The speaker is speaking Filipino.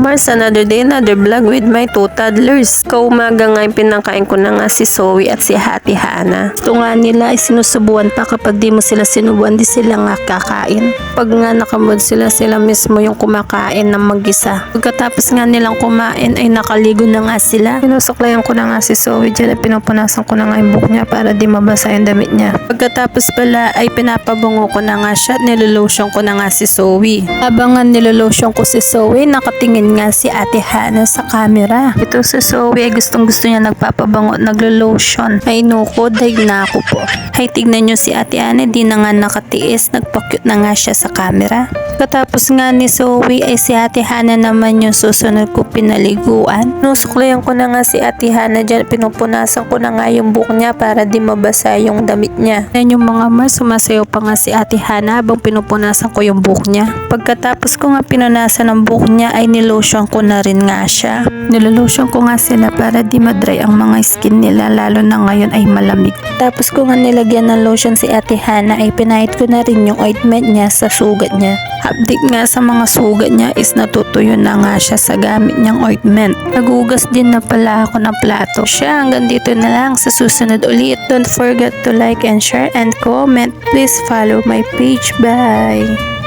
Mars, another day, another vlog with my two toddlers. Kaumaga nga yung pinakain ko na nga si Zoe at si Hati Hana. Ito nga nila ay sinusubuan pa, kapag di mo sila sinubuan, di sila nga kakain. Pag nga nakamod sila, sila mismo yung kumakain ng mag-isa. Pagkatapos nga nilang kumain ay nakaligo na nga sila. Pinusuklayan ko na nga si Zoe dyan at pinupunasan ko na nga yung buhok niya para di mabasa yung damit niya. Pagkatapos pala ay pinapabango ko na nga siya at nilolotion ko na nga si Zoe. Habang nga nilolotion ko si Zoe, nakatingin nga si Ate Hana sa camera. Ito si Zoe ay gustong gusto niya nagpapabango, naglo-lotion. Ay nuko, dahil na ako po. Ay tignan nyo si Ate Hana, di na nga nakatiis, nagpa-cute na nga siya sa camera. Katapos nga ni Zoe ay si Ate Hana naman yung susunod ko pinaliguan. Nusuklayan ko na nga si Ate Hana dyan, pinupunasan ko na nga yung buhok niya para di mabasa yung damit niya. Yan yung mga Mars, sumasayaw pa nga si Ate Hana habang pinupunasan ko yung buhok niya. Pagkatapos ko nga pinunasan ng buhok niya ay nilotion ko na rin nga siya. Nilolotion ko nga sila para di madry ang mga skin nila, lalo na ngayon ay malamig. Tapos ko nga nilagyan ng lotion si Ate Hana ay pinahid ko na rin yung ointment niya sa sugat niya. Update nga sa mga sugat niya is natutuyo na nga siya sa gamit niyang ointment. Nagugas din na pala ako ng plato. Siya, hanggang dito na lang, sa susunod ulit. Don't forget to like and share and comment. Please follow my page. Bye!